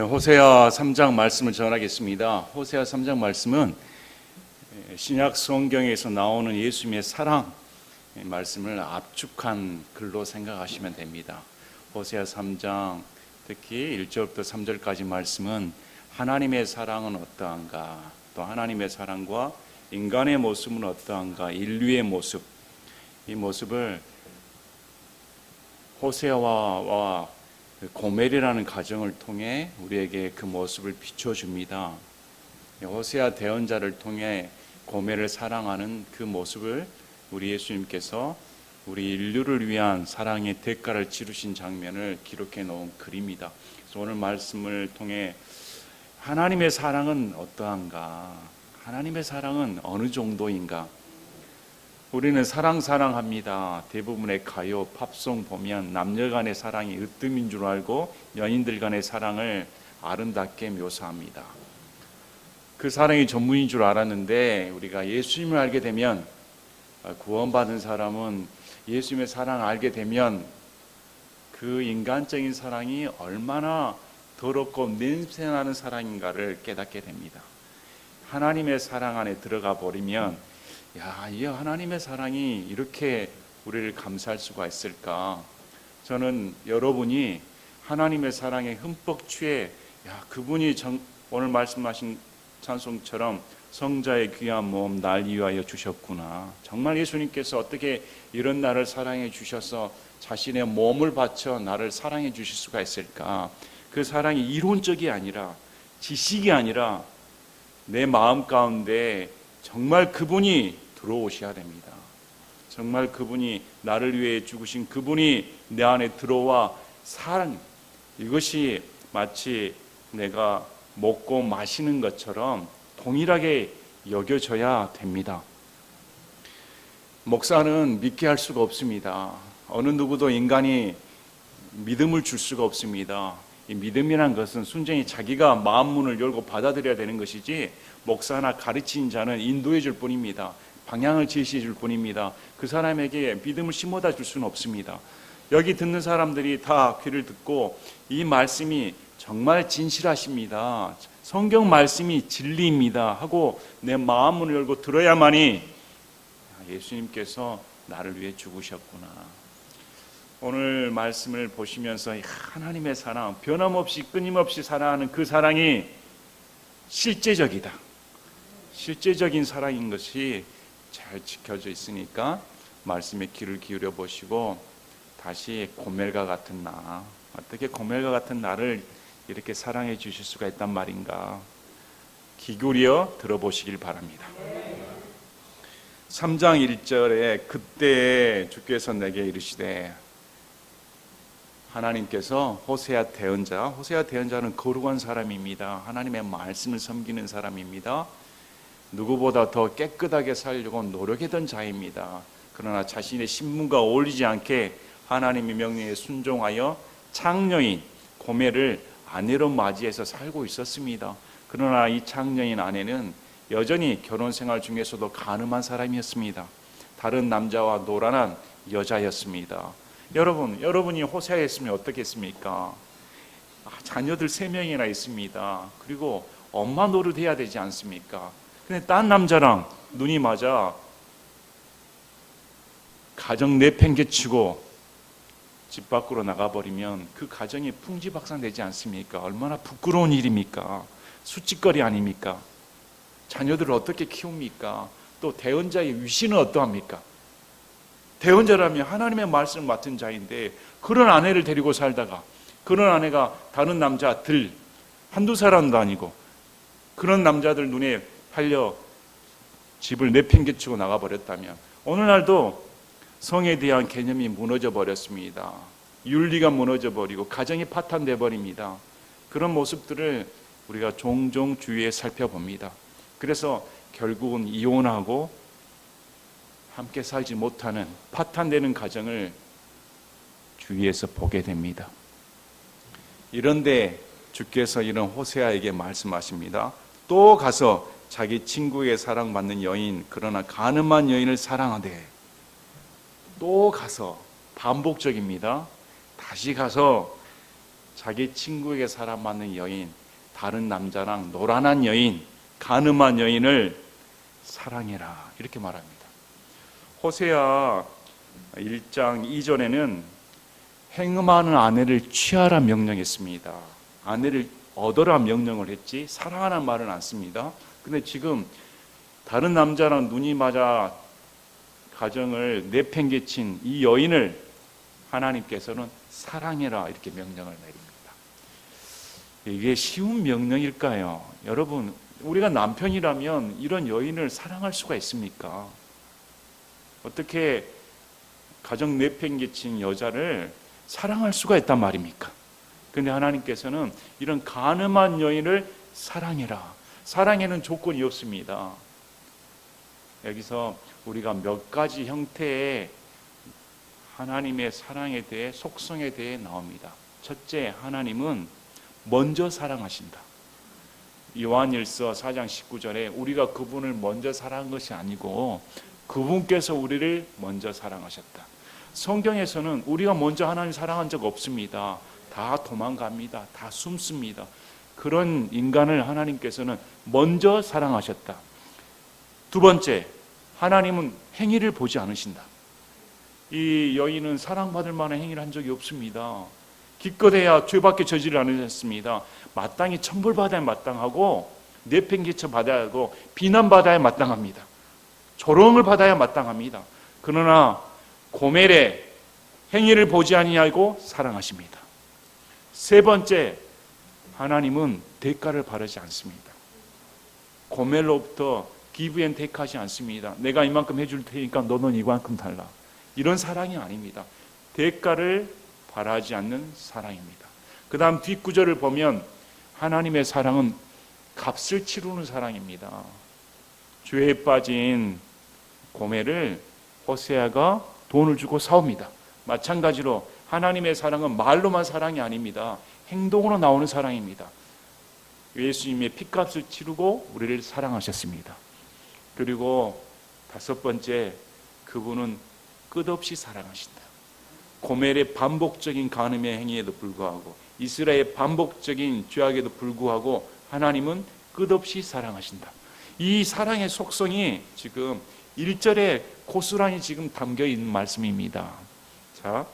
호세아 3장 말씀을 전하겠습니다. 호세아 3장 말씀은 신약 성경에서 나오는 예수님의 사랑 말씀을 압축한 글로 생각하시면 됩니다. 호세아 3장 특히 1절부터 3절까지 말씀은 하나님의 사랑은 어떠한가, 또 하나님의 사랑과 인간의 모습은 어떠한가, 인류의 모습, 이 모습을 호세아와 고멜이라는 가정을 통해 우리에게 그 모습을 비춰줍니다. 호세아 대언자를 통해 고멜을 사랑하는 그 모습을 우리 예수님께서 우리 인류를 위한 사랑의 대가를 치르신 장면을 기록해 놓은 글입니다. 그래서 오늘 말씀을 통해 하나님의 사랑은 어떠한가, 하나님의 사랑은 어느 정도인가. 우리는 사랑합니다. 대부분의 가요, 팝송 보면 남녀 간의 사랑이 으뜸인 줄 알고 연인들 간의 사랑을 아름답게 묘사합니다. 그 사랑이 전부인 줄 알았는데 우리가 예수님을 알게 되면, 구원받은 사람은 예수님의 사랑을 알게 되면 그 인간적인 사랑이 얼마나 더럽고 냄새나는 사랑인가를 깨닫게 됩니다. 하나님의 사랑 안에 들어가 버리면 이 하나님의 사랑이 이렇게 우리를 감사할 수가 있을까? 저는 여러분이 하나님의 사랑에 흠뻑 취해 그분이 오늘 말씀하신 찬송처럼 성자의 귀한 몸 날 위하여 주셨구나. 정말 예수님께서 어떻게 이런 나를 사랑해 주셔서 자신의 몸을 바쳐 나를 사랑해 주실 수가 있을까? 그 사랑이 이론적이 아니라, 지식이 아니라 내 마음 가운데 정말 그분이 들어오셔야 됩니다. 정말 그분이 나를 위해 죽으신 그분이 내 안에 들어와 사랑, 이것이 마치 내가 먹고 마시는 것처럼 동일하게 여겨져야 됩니다. 목사는 믿게 할 수가 없습니다. 어느 누구도 인간이 믿음을 줄 수가 없습니다. 이 믿음이란 것은 순전히 자기가 마음 문을 열고 받아들여야 되는 것이지, 목사나 가르치는 자는 인도해 줄 뿐입니다. 방향을 제시해 줄 뿐입니다. 그 사람에게 믿음을 심어다 줄 수는 없습니다. 여기 듣는 사람들이 다 귀를 듣고 이 말씀이 정말 진실하십니다, 성경 말씀이 진리입니다 하고 내 마음 문을 열고 들어야만이 예수님께서 나를 위해 죽으셨구나. 오늘 말씀을 보시면서 하나님의 사랑, 변함없이 끊임없이 사랑하는 그 사랑이 실제적이다, 실제적인 사랑인 것이 잘 지켜져 있으니까 말씀에 귀를 기울여 보시고 다시 고멜과 같은 나, 어떻게 고멜과 같은 나를 이렇게 사랑해 주실 수가 있단 말인가, 귀 기울여 들어보시길 바랍니다. 3장 1절에 그때 주께서 내게 이르시되, 하나님께서 호세아 대언자는 거룩한 사람입니다. 하나님의 말씀을 섬기는 사람입니다. 누구보다 더 깨끗하게 살려고 노력했던 자입니다. 그러나 자신의 신분과 어울리지 않게 하나님의 명령에 순종하여 창녀인 고멜을 아내로 맞이해서 살고 있었습니다. 그러나 이 창녀인 아내는 여전히 결혼생활 중에서도 간음한 사람이었습니다. 다른 남자와 노란한 여자였습니다. 여러분이 호세아였으면 어떻겠습니까? 자녀들 3명이나 있습니다. 그리고 엄마 노릇해야 되지 않습니까? 근데 딴 남자랑 눈이 맞아 가정 내팽개치고 집 밖으로 나가버리면 그 가정이 풍지박산되지 않습니까? 얼마나 부끄러운 일입니까? 수치거리 아닙니까? 자녀들을 어떻게 키웁니까? 또 대언자의 위신은 어떠합니까? 대언자라면 하나님의 말씀을 맡은 자인데 그런 아내를 데리고 살다가 그런 아내가 다른 남자들 한두 사람도 아니고 그런 남자들 눈에 팔려 집을 내팽개치고 나가버렸다면, 오늘날도 성에 대한 개념이 무너져 버렸습니다. 윤리가 무너져 버리고 가정이 파탄돼 버립니다. 그런 모습들을 우리가 종종 주위에 살펴봅니다. 그래서 결국은 이혼하고 함께 살지 못하는 파탄되는 가정을 주위에서 보게 됩니다. 이런데 주께서 이런 호세아에게 말씀하십니다. 또 가서 자기 친구에게 사랑받는 여인, 그러나 간음한 여인을 사랑하되, 또 가서 반복적입니다. 다시 가서 자기 친구에게 사랑받는 여인, 다른 남자랑 노란한 여인, 간음한 여인을 사랑해라 이렇게 말합니다. 호세아 1장 2절에는 행음하는 아내를 취하라 명령했습니다. 아내를 얻어라 명령을 했지 사랑하라는 말은 안 씁니다. 근데 지금 다른 남자랑 눈이 맞아 가정을 내팽개친 이 여인을 하나님께서는 사랑해라 이렇게 명령을 내립니다. 이게 쉬운 명령일까요? 여러분, 우리가 남편이라면 이런 여인을 사랑할 수가 있습니까? 어떻게 가정 내팽개친 여자를 사랑할 수가 있단 말입니까? 그런데 하나님께서는 이런 간음한 여인을 사랑해라. 사랑에는 조건이 없습니다. 여기서 우리가 몇 가지 형태의 하나님의 사랑에 대해, 속성에 대해 나옵니다. 첫째, 하나님은 먼저 사랑하신다. 요한일서 4장 19절에 우리가 그분을 먼저 사랑한 것이 아니고 그분께서 우리를 먼저 사랑하셨다. 성경에서는 우리가 먼저 하나님 사랑한 적 없습니다. 다 도망갑니다. 다 숨습니다. 그런 인간을 하나님께서는 먼저 사랑하셨다. 두 번째, 하나님은 행위를 보지 않으신다. 이 여인은 사랑받을 만한 행위를 한 적이 없습니다. 기껏해야 죄밖에 저지를 않으셨습니다. 마땅히 천벌받아야 마땅하고 내팽개쳐 받아야 하고 비난받아야 마땅합니다. 조롱을 받아야 마땅합니다. 그러나 고멜의 행위를 보지 아니하고 사랑하십니다. 세 번째, 하나님은 대가를 바라지 않습니다. 고멜로부터 give and take 하지 않습니다. 내가 이만큼 해줄 테니까 너는 이만큼 달라. 이런 사랑이 아닙니다. 대가를 바라지 않는 사랑입니다. 그 다음 뒷구절을 보면 하나님의 사랑은 값을 치르는 사랑입니다. 죄에 빠진 고멜을 호세아가 돈을 주고 사옵니다. 마찬가지로 하나님의 사랑은 말로만 사랑이 아닙니다. 행동으로 나오는 사랑입니다. 예수님의 피값을 치르고 우리를 사랑하셨습니다. 그리고 다섯 번째, 그분은 끝없이 사랑하신다. 고멜의 반복적인 간음의 행위에도 불구하고 이스라엘의 반복적인 죄악에도 불구하고 하나님은 끝없이 사랑하신다. 이 사랑의 속성이 지금 1절에 고스란히 지금 담겨 있는 말씀입니다. 자,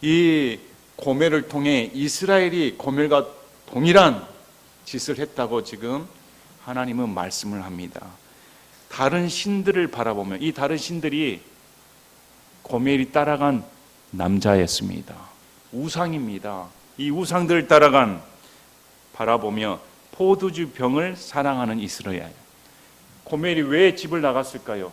이 고멜을 통해 이스라엘이 고멜과 동일한 짓을 했다고 지금 하나님은 말씀을 합니다. 다른 신들을 바라보며 이 다른 신들이 고멜이 따라간 남자였습니다. 우상입니다. 이 우상들을 따라간 바라보며 포도주 병을 사랑하는 이스라엘. 고멜이 왜 집을 나갔을까요?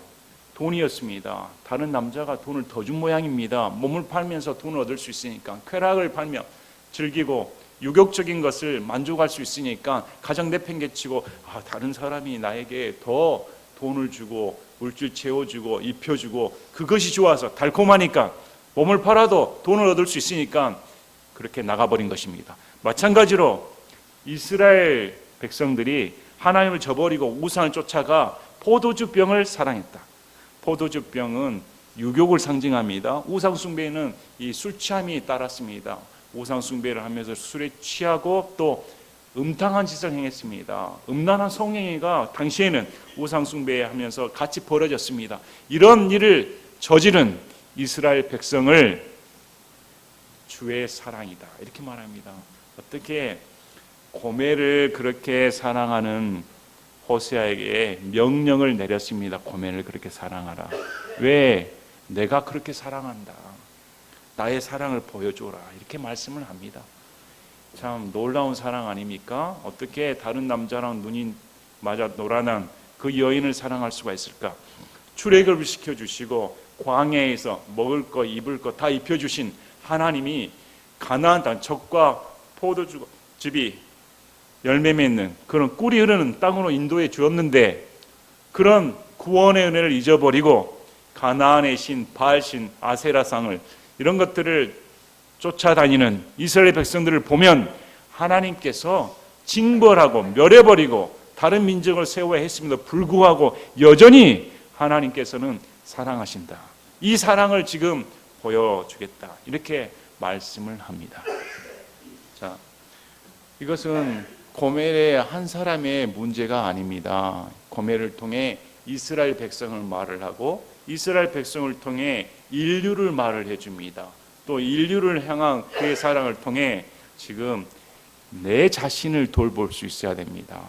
돈이었습니다. 다른 남자가 돈을 더 준 모양입니다. 몸을 팔면서 돈을 얻을 수 있으니까, 쾌락을 팔며 즐기고 유격적인 것을 만족할 수 있으니까 가정 내팽개치고 다른 사람이 나에게 더 돈을 주고 물질 채워주고 입혀주고 그것이 좋아서 달콤하니까 몸을 팔아도 돈을 얻을 수 있으니까 그렇게 나가버린 것입니다. 마찬가지로 이스라엘 백성들이 하나님을 저버리고 우상을 쫓아가 포도주병을 사랑했다. 포도주병은 유욕을 상징합니다. 우상 숭배에는 이 술 취함이 따랐습니다. 우상 숭배를 하면서 술에 취하고 또 음탕한 짓을 행했습니다. 음란한 성행위가 당시에는 우상 숭배하면서 같이 벌어졌습니다. 이런 일을 저지른 이스라엘 백성을 주의 사랑이다 이렇게 말합니다. 어떻게 고멜을 그렇게 사랑하는 호세아에게 명령을 내렸습니다. 고멜을 그렇게 사랑하라. 왜? 내가 그렇게 사랑한다. 나의 사랑을 보여줘라. 이렇게 말씀을 합니다. 참 놀라운 사랑 아닙니까? 어떻게 다른 남자랑 눈이 맞아 노란한 그 여인을 사랑할 수가 있을까? 출애굽을 시켜주시고 광야에서 먹을 거 입을 거 다 입혀주신 하나님이 가나안 땅 적과 포도주즙이 열매 맺는 그런 꿀이 흐르는 땅으로 인도해 주었는데 그런 구원의 은혜를 잊어버리고 가나안의 신, 바알신, 아세라상을 이런 것들을 쫓아다니는 이스라엘 백성들을 보면 하나님께서 징벌하고 멸해버리고 다른 민족을 세워야 했음에도 불구하고 여전히 하나님께서는 사랑하신다. 이 사랑을 지금 보여주겠다. 이렇게 말씀을 합니다. 자, 이것은 고멜의 한 사람의 문제가 아닙니다. 고멜을 통해 이스라엘 백성을 말을 하고 이스라엘 백성을 통해 인류를 말을 해줍니다. 또 인류를 향한 그의 사랑을 통해 지금 내 자신을 돌볼 수 있어야 됩니다.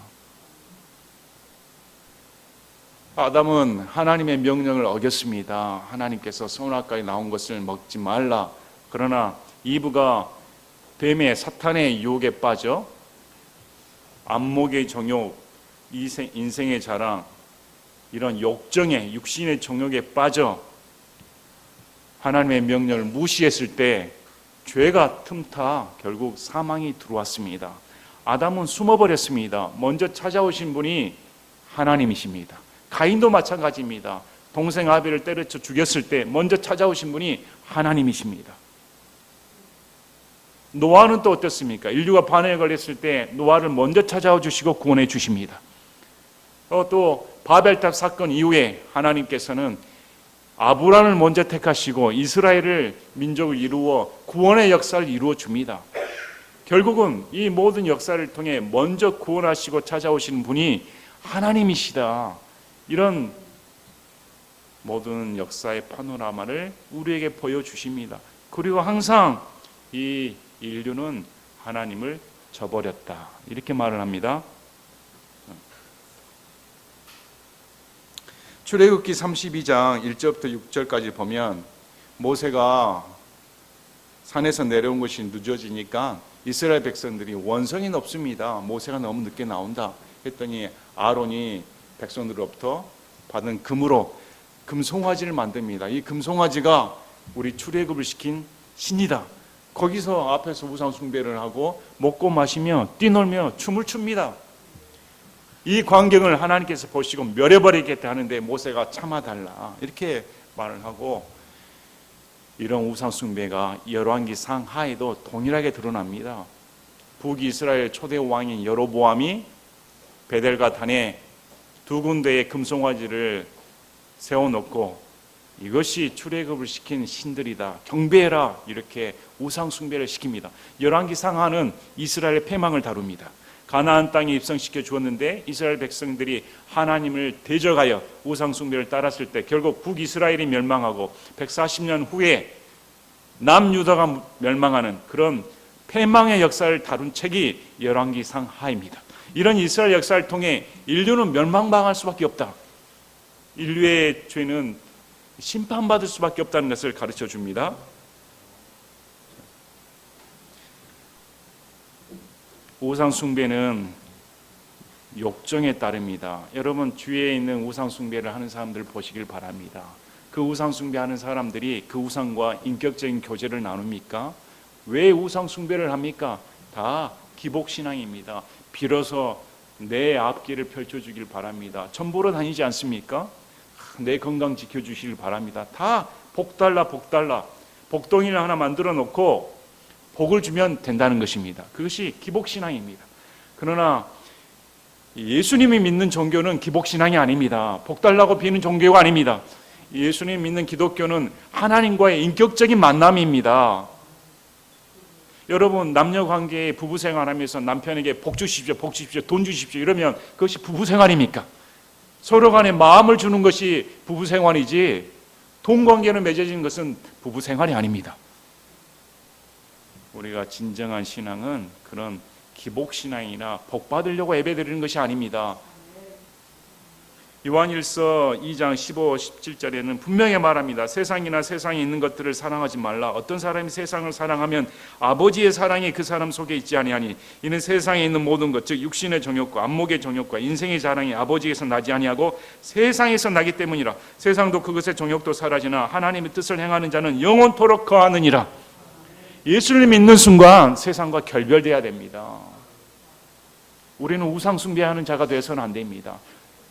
아담은 하나님의 명령을 어겼습니다. 하나님께서 선악과에 나온 것을 먹지 말라. 그러나 이브가 뱀의 사탄의 유혹에 빠져 안목의 정욕, 인생의 자랑, 이런 욕정의 육신의 정욕에 빠져 하나님의 명령을 무시했을 때 죄가 틈타 결국 사망이 들어왔습니다. 아담은 숨어버렸습니다. 먼저 찾아오신 분이 하나님이십니다. 가인도 마찬가지입니다. 동생 아벨을 때려쳐 죽였을 때 먼저 찾아오신 분이 하나님이십니다. 노아는 또 어떻습니까? 인류가 반역에 걸렸을 때 노아를 먼저 찾아와 주시고 구원해 주십니다. 또 바벨탑 사건 이후에 하나님께서는 아브람을 먼저 택하시고 이스라엘을 민족을 이루어 구원의 역사를 이루어 줍니다. 결국은 이 모든 역사를 통해 먼저 구원하시고 찾아오시는 분이 하나님이시다. 이런 모든 역사의 파노라마를 우리에게 보여주십니다. 그리고 항상 이 인류는 하나님을 저버렸다. 이렇게 말을 합니다. 출애굽기 32장 1절부터 6절까지 보면 모세가 산에서 내려온 것이 늦어지니까 이스라엘 백성들이 원성이 높습니다. 모세가 너무 늦게 나온다 했더니 아론이 백성들로부터 받은 금으로 금송아지를 만듭니다. 이 금송아지가 우리 출애굽을 시킨 신이다. 거기서 앞에서 우상 숭배를 하고 먹고 마시며 뛰놀며 춤을 춥니다. 이 광경을 하나님께서 보시고 멸해버리겠다 하는데 모세가 참아달라 이렇게 말을 하고, 이런 우상 숭배가 열왕기 상하에도 동일하게 드러납니다. 북이스라엘 초대 왕인 여로보암이 베델과 단에 두 군데의 금송아지를 세워놓고 이것이 출애굽을 시킨 신들이다, 경배해라, 이렇게 우상 숭배를 시킵니다. 열왕기 상하는 이스라엘의 패망을 다룹니다. 가나안 땅에 입성시켜 주었는데 이스라엘 백성들이 하나님을 대적하여 우상 숭배를 따랐을 때 결국 북이스라엘이 멸망하고 140년 후에 남유다가 멸망하는 그런 패망의 역사를 다룬 책이 열왕기 상하입니다. 이런 이스라엘 역사를 통해 인류는 멸망당할 수밖에 없다. 인류의 죄는 심판받을 수밖에 없다는 것을 가르쳐 줍니다. 우상 숭배는 욕정에 따릅니다. 여러분 주위에 있는 우상 숭배를 하는 사람들 보시길 바랍니다. 그 우상 숭배하는 사람들이 그 우상과 인격적인 교제를 나눕니까? 왜 우상 숭배를 합니까? 다 기복신앙입니다. 빌어서 내 앞길을 펼쳐주길 바랍니다. 전 보러 다니지 않습니까? 내 건강 지켜주시길 바랍니다. 다 복달라 복달라, 복덩이를 하나 만들어 놓고 복을 주면 된다는 것입니다. 그것이 기복신앙입니다. 그러나 예수님이 믿는 종교는 기복신앙이 아닙니다. 복달라고 비는 종교가 아닙니다. 예수님 믿는 기독교는 하나님과의 인격적인 만남입니다. 여러분 남녀관계에 부부생활하면서 남편에게 복 주십시오, 복 주십시오, 돈 주십시오 이러면 그것이 부부생활입니까? 서로 간에 마음을 주는 것이 부부생활이지 돈관계로 맺어지는 것은 부부생활이 아닙니다. 우리가 진정한 신앙은 그런 기복신앙이나 복받으려고 예배드리는 것이 아닙니다. 요한일서 2장 15, 17절에는 분명히 말합니다. 세상이나 세상에 있는 것들을 사랑하지 말라. 어떤 사람이 세상을 사랑하면 아버지의 사랑이 그 사람 속에 있지 아니하니 이는 세상에 있는 모든 것, 즉 육신의 정욕과 안목의 정욕과 인생의 자랑이 아버지에서 나지 아니하고 세상에서 나기 때문이라. 세상도 그것의 정욕도 사라지나 하나님의 뜻을 행하는 자는 영원토록 거하느니라. 예수를 믿는 순간 세상과 결별돼야 됩니다. 우리는 우상 숭배하는 자가 되어서는 안 됩니다.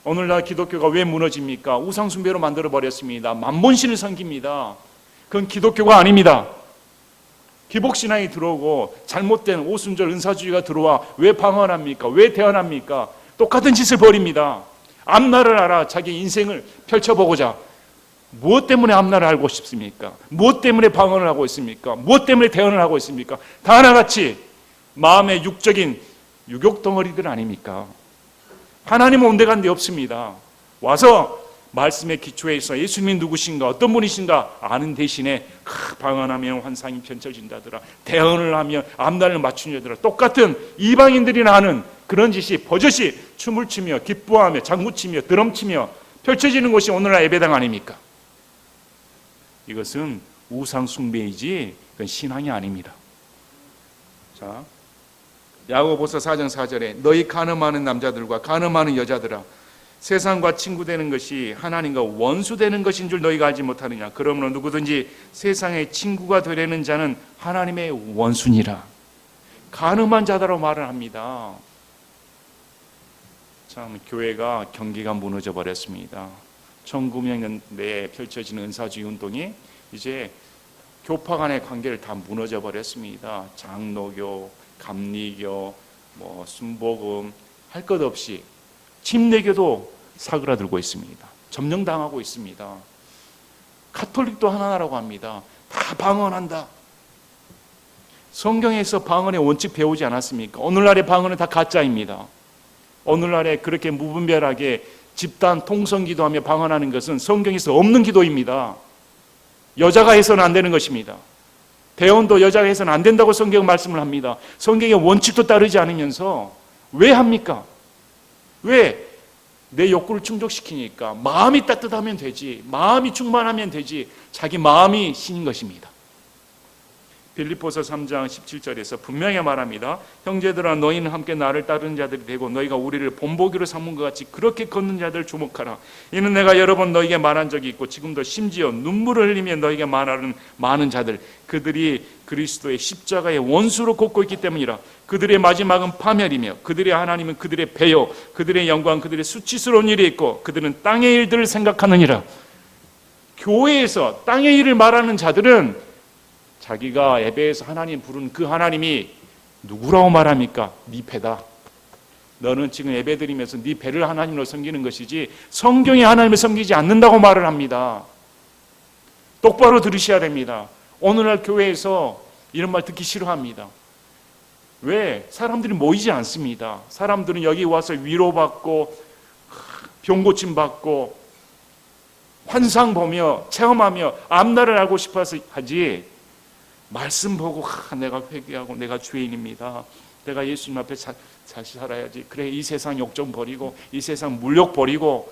오늘날 기독교가 왜 무너집니까? 우상 숭배로 만들어 버렸습니다. 만본신을 섬깁니다. 그건 기독교가 아닙니다. 기복신앙이 들어오고 잘못된 오순절 은사주의가 들어와 왜 방언합니까? 왜 태어납니까? 똑같은 짓을 벌입니다. 앞날을 알아 자기 인생을 펼쳐보고자. 무엇 때문에 앞날을 알고 싶습니까? 무엇 때문에 방언을 하고 있습니까? 무엇 때문에 대언을 하고 있습니까? 다 하나같이 마음의 육적인 유욕 덩어리들 아닙니까? 하나님은 온데간데 없습니다. 와서 말씀의 기초에 있어 예수님이 누구신가, 어떤 분이신가 아는 대신에 방언하면 환상이 펼쳐진다더라, 대언을 하면 앞날을 맞춘다더라, 똑같은 이방인들이나 하는 그런 짓이 버젓이 춤을 추며 기뻐하며 장구치며 드럼치며 펼쳐지는 것이 오늘날 예배당 아닙니까? 이것은 우상 숭배이지 그건 신앙이 아닙니다. 자, 야고보서 4장 4절에 너희 간음하는 남자들과 간음하는 여자들아, 세상과 친구 되는 것이 하나님과 원수 되는 것인 줄 너희가 알지 못하느냐. 그러므로 누구든지 세상의 친구가 되려는 자는 하나님의 원수니라. 간음한 자다라고 말을 합니다. 참, 교회가 경기가 무너져 버렸습니다. 1900년대에 펼쳐지는 은사주의 운동이 이제 교파 간의 관계를 다 무너져 버렸습니다. 장로교, 감리교, 순복음 할 것 없이 침례교도 사그라들고 있습니다. 점령당하고 있습니다. 가톨릭도 하나라고 합니다. 다 방언한다. 성경에서 방언의 원칙 배우지 않았습니까? 오늘날의 방언은 다 가짜입니다. 오늘날에 그렇게 무분별하게 집단 통성기도하며 방언하는 것은 성경에서 없는 기도입니다. 여자가 해서는 안 되는 것입니다. 대언도 여자가 해서는 안 된다고 성경 말씀을 합니다. 성경의 원칙도 따르지 않으면서 왜 합니까? 왜? 내 욕구를 충족시키니까. 마음이 따뜻하면 되지, 마음이 충만하면 되지, 자기 마음이 신인 것입니다. 빌립보서 3장 17절에서 분명히 말합니다. 형제들아, 너희는 함께 나를 따르는 자들이 되고 너희가 우리를 본보기로 삼은 것 같이 그렇게 걷는 자들 주목하라. 이는 내가 여러 번 너희에게 말한 적이 있고 지금도 심지어 눈물을 흘리며 너희에게 말하는 많은 자들, 그들이 그리스도의 십자가의 원수로 걷고 있기 때문이라. 그들의 마지막은 파멸이며 그들의 하나님은 그들의 배요, 그들의 영광 그들의 수치스러운 일이 있고 그들은 땅의 일들을 생각하느니라. 교회에서 땅의 일을 말하는 자들은 자기가 예배에서 하나님 부르는 그 하나님이 누구라고 말합니까? 네 배다. 너는 지금 예배 드리면서 네 배를 하나님으로 섬기는 것이지 성경의 하나님을 섬기지 않는다고 말을 합니다. 똑바로 들으셔야 됩니다. 오늘날 교회에서 이런 말 듣기 싫어합니다. 왜? 사람들이 모이지 않습니다. 사람들은 여기 와서 위로받고 병 고침 받고 환상 보며 체험하며 앞날을 알고 싶어서 하지, 말씀 보고 내가 회개하고 내가 죄인입니다, 내가 예수님 앞에 잘 살아야지, 그래 이 세상 욕 좀 버리고 이 세상 물욕 버리고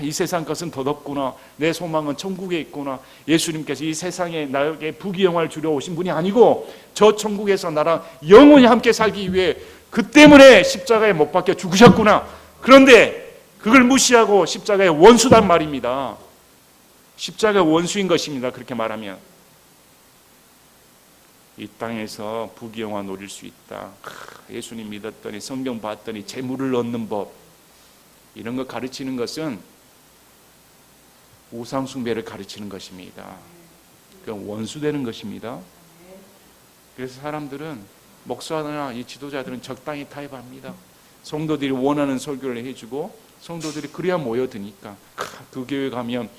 이 세상 것은 덧없구나, 내 소망은 천국에 있구나, 예수님께서 이 세상에 나에게 부귀영화를 주려 오신 분이 아니고 저 천국에서 나랑 영원히 함께 살기 위해 그 때문에 십자가에 못 박혀 죽으셨구나. 그런데 그걸 무시하고 십자가의 원수단 말입니다. 십자가의 원수인 것입니다. 그렇게 말하면 이 땅에서 부귀영화 누릴 수 있다, 예수님 믿었더니 성경 봤더니 재물을 얻는 법, 이런 거 가르치는 것은 우상 숭배를 가르치는 것입니다. 그건 원수되는 것입니다. 그래서 사람들은, 목사나 이 지도자들은 적당히 타협합니다. 성도들이 원하는 설교를 해주고 성도들이 그래야 모여드니까 그 교회 가면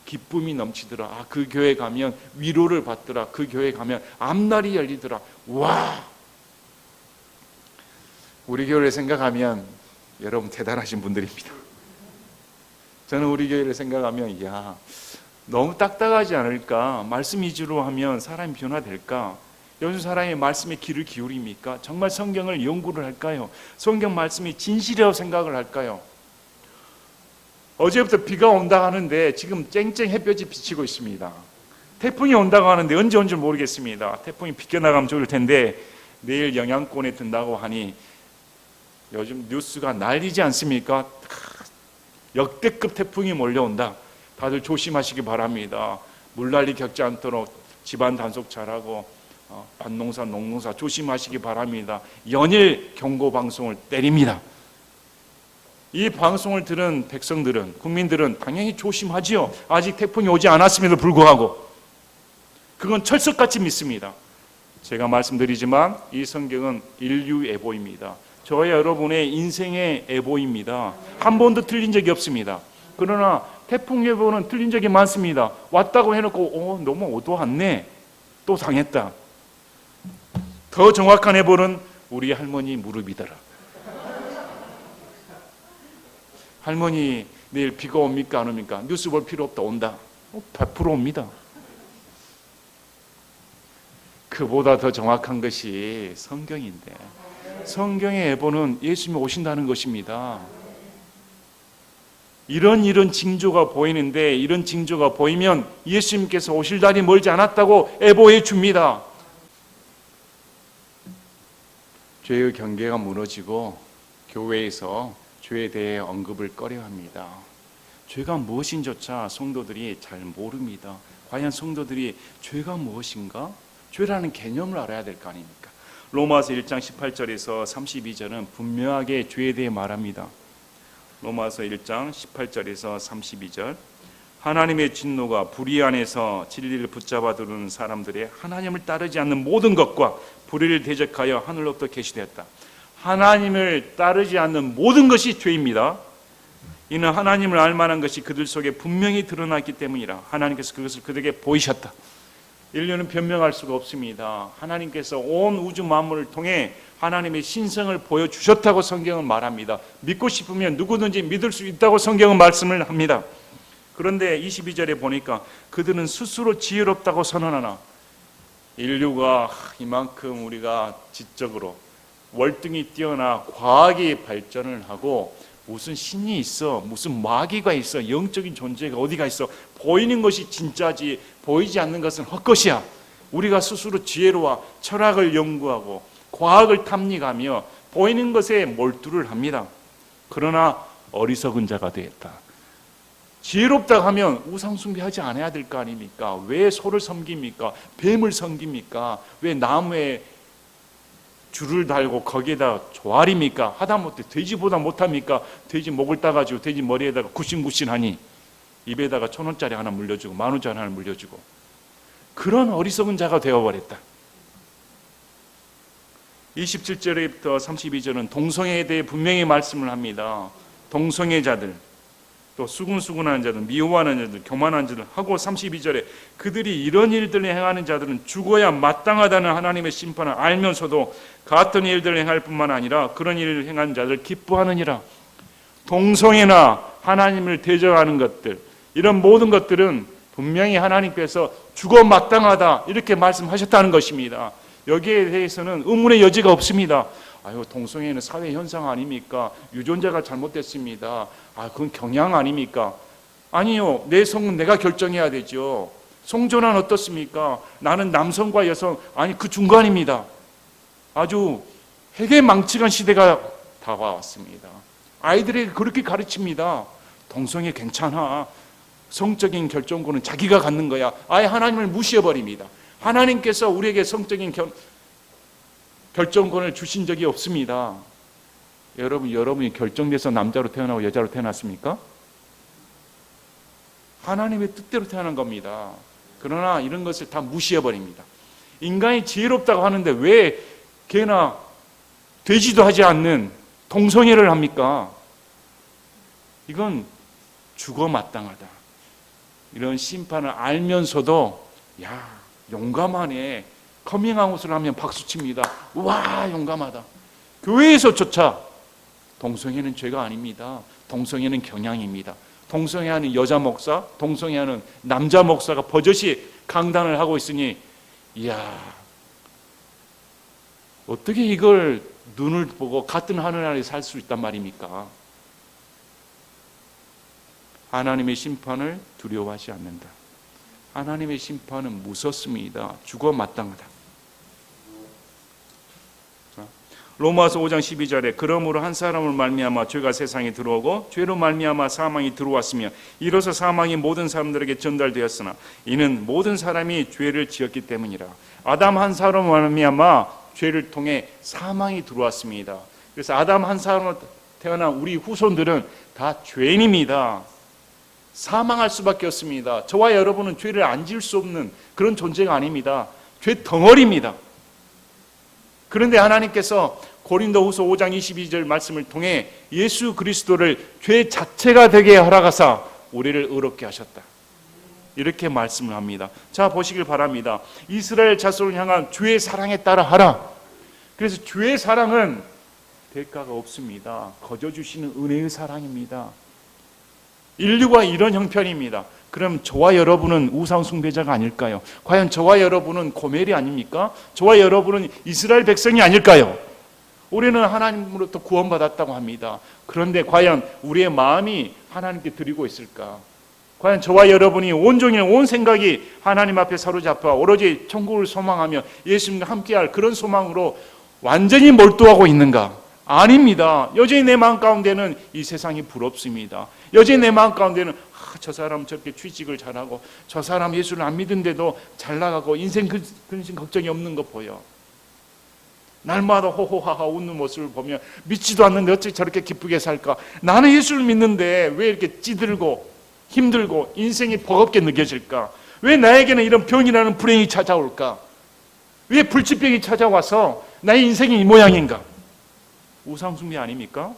기쁨이 넘치더라, 그 교회 가면 위로를 받더라, 그 교회 가면 앞날이 열리더라. 와, 우리 교회를 생각하면 여러분 대단하신 분들입니다. 저는 우리 교회를 생각하면 너무 딱딱하지 않을까, 말씀 위주로 하면 사람이 변화될까, 요즘 사람이 말씀에 귀를 기울입니까? 정말 성경을 연구를 할까요? 성경 말씀이 진실이라고 생각을 할까요? 어제부터 비가 온다 하는데 지금 쨍쨍 햇볕이 비치고 있습니다. 태풍이 온다고 하는데 언제 온지 모르겠습니다. 태풍이 비껴나가면 좋을 텐데 내일 영향권에 든다고 하니 요즘 뉴스가 난리지 않습니까? 역대급 태풍이 몰려온다. 다들 조심하시기 바랍니다. 물난리 겪지 않도록 집안 단속 잘하고 밭농사 농농사 조심하시기 바랍니다. 연일 경고 방송을 때립니다. 이 방송을 들은 백성들은, 국민들은 당연히 조심하지요. 아직 태풍이 오지 않았음에도 불구하고 그건 철석같이 믿습니다. 제가 말씀드리지만 이 성경은 인류 예보입니다. 저와 여러분의 인생의 예보입니다. 한 번도 틀린 적이 없습니다. 그러나 태풍 예보는 틀린 적이 많습니다. 왔다고 해놓고 너무 오도 않네, 또 당했다. 더 정확한 예보는 우리 할머니 무릎이더라. 할머니 내일 비가 옵니까 안 옵니까? 뉴스 볼 필요 없다. 온다. 100% 옵니다. 그보다 더 정확한 것이 성경인데, 성경의 예보는 예수님이 오신다는 것입니다. 이런 징조가 보이는데, 이런 징조가 보이면 예수님께서 오실 날이 멀지 않았다고 예보해 줍니다. 죄의 경계가 무너지고 교회에서 죄에 대해 언급을 꺼려합니다. 죄가 무엇인조차 성도들이 잘 모릅니다. 과연 성도들이 죄가 무엇인가? 죄라는 개념을 알아야 될 거 아닙니까? 로마서 1장 18절에서 32절은 분명하게 죄에 대해 말합니다. 로마서 1장 18절에서 32절, 하나님의 진노가 불의 안에서 진리를 붙잡아 두는 사람들의 하나님을 따르지 않는 모든 것과 불의를 대적하여 하늘로부터 계시되었다. 하나님을 따르지 않는 모든 것이 죄입니다. 이는 하나님을 알 만한 것이 그들 속에 분명히 드러났기 때문이라. 하나님께서 그것을 그들에게 보이셨다. 인류는 변명할 수가 없습니다. 하나님께서 온 우주 만물을 통해 하나님의 신성을 보여주셨다고 성경은 말합니다. 믿고 싶으면 누구든지 믿을 수 있다고 성경은 말씀을 합니다. 그런데 22절에 보니까 그들은 스스로 지혜롭다고 선언하나, 인류가 이만큼 우리가 지적으로 월등히 뛰어나 과학이 발전을 하고 무슨 신이 있어, 무슨 마귀가 있어, 영적인 존재가 어디가 있어, 보이는 것이 진짜지 보이지 않는 것은 헛것이야. 우리가 스스로 지혜로워 철학을 연구하고 과학을 탐닉하며 보이는 것에 몰두를 합니다. 그러나 어리석은 자가 되었다. 지혜롭다 하면 우상 숭배하지 않아야 될 거 아닙니까? 왜 소를 섬깁니까? 뱀을 섬깁니까? 왜 나무에 줄을 달고 거기에다 조아립니까? 하다못해 돼지보다 못합니까? 돼지 목을 따가지고 돼지 머리에다가 굿신굿신하니 입에다가 1,000원짜리 하나 물려주고 10,000원짜리 하나 물려주고, 그런 어리석은 자가 되어버렸다. 27절부터 32절은 동성애에 대해 분명히 말씀을 합니다. 동성애자들, 또 수군수군하는 자들, 미워하는 자들, 교만한 자들 하고, 32절에 그들이 이런 일들을 행하는 자들은 죽어야 마땅하다는 하나님의 심판을 알면서도 같은 일들을 행할 뿐만 아니라 그런 일을 행한 자들 기뻐하느니라. 동성애나 하나님을 대적하는 것들, 이런 모든 것들은 분명히 하나님께서 죽어 마땅하다 이렇게 말씀하셨다는 것입니다. 여기에 대해서는 의문의 여지가 없습니다. 아유, 동성애는 사회 현상 아닙니까? 유전자가 잘못됐습니다. 그건 경향 아닙니까? 아니요, 내 성은 내가 결정해야 되죠. 성전환 어떻습니까? 나는 남성과 여성, 아니 그 중간입니다. 아주 해괴망측한 시대가 다가왔습니다. 아이들에게 그렇게 가르칩니다. 동성애 괜찮아. 성적인 결정권은 자기가 갖는 거야. 아예 하나님을 무시해버립니다. 하나님께서 우리에게 성적인 결정권을 주신 적이 없습니다. 여러분이 결정돼서 남자로 태어나고 여자로 태어났습니까? 하나님의 뜻대로 태어난 겁니다. 그러나 이런 것을 다 무시해버립니다. 인간이 지혜롭다고 하는데 왜 개나 되지도 하지 않는 동성애를 합니까? 이건 죽어 마땅하다. 이런 심판을 알면서도 용감하네. 커밍아웃을 하면 박수칩니다. 와, 용감하다. 교회에서조차 동성애는 죄가 아닙니다. 동성애는 경향입니다. 동성애하는 여자 목사, 동성애하는 남자 목사가 버젓이 강단을 하고 있으니, 어떻게 이걸 눈을 보고 같은 하늘 아래 살 수 있단 말입니까? 하나님의 심판을 두려워하지 않는다. 하나님의 심판은 무섭습니다. 죽어 마땅하다. 로마서 5장 12절에 그러므로 한 사람을 말미암아 죄가 세상에 들어오고 죄로 말미암아 사망이 들어왔으며 이로써 사망이 모든 사람들에게 전달되었으나 이는 모든 사람이 죄를 지었기 때문이라. 아담 한 사람을 말미암아 죄를 통해 사망이 들어왔습니다. 그래서 아담 한 사람으로 태어난 우리 후손들은 다 죄인입니다. 사망할 수밖에 없습니다. 저와 여러분은 죄를 안 지을 수 없는 그런 존재가 아닙니다. 죄 덩어리입니다. 그런데 하나님께서 고린도후서 5장 22절 말씀을 통해 예수 그리스도를 죄 자체가 되게 허락하사 우리를 의롭게 하셨다. 이렇게 말씀을 합니다. 자, 보시길 바랍니다. 이스라엘 자손을 향한 주의 사랑에 따라 하라. 그래서 주의 사랑은 대가가 없습니다. 거저 주시는 은혜의 사랑입니다. 인류가 이런 형편입니다. 그럼 저와 여러분은 우상 숭배자가 아닐까요? 과연 저와 여러분은 고멜이 아닙니까? 저와 여러분은 이스라엘 백성이 아닐까요? 우리는 하나님으로부터 구원받았다고 합니다. 그런데 과연 우리의 마음이 하나님께 드리고 있을까? 과연 저와 여러분이 온종일 온 생각이 하나님 앞에 사로잡혀 오로지 천국을 소망하며 예수님과 함께할 그런 소망으로 완전히 몰두하고 있는가? 아닙니다. 여전히 내 마음 가운데는 이 세상이 부럽습니다. 여전히 내 마음 가운데는 저 사람 저렇게 취직을 잘하고 저 사람 예수를 안 믿은데도 잘 나가고 인생 근심 걱정이 없는 거 보여. 날마다 호호하하 웃는 모습을 보면 믿지도 않는데 어떻게 저렇게 기쁘게 살까? 나는 예수를 믿는데 왜 이렇게 찌들고 힘들고 인생이 버겁게 느껴질까? 왜 나에게는 이런 병이라는 불행이 찾아올까? 왜 불치병이 찾아와서 나의 인생이 이 모양인가? 우상숭배 아닙니까?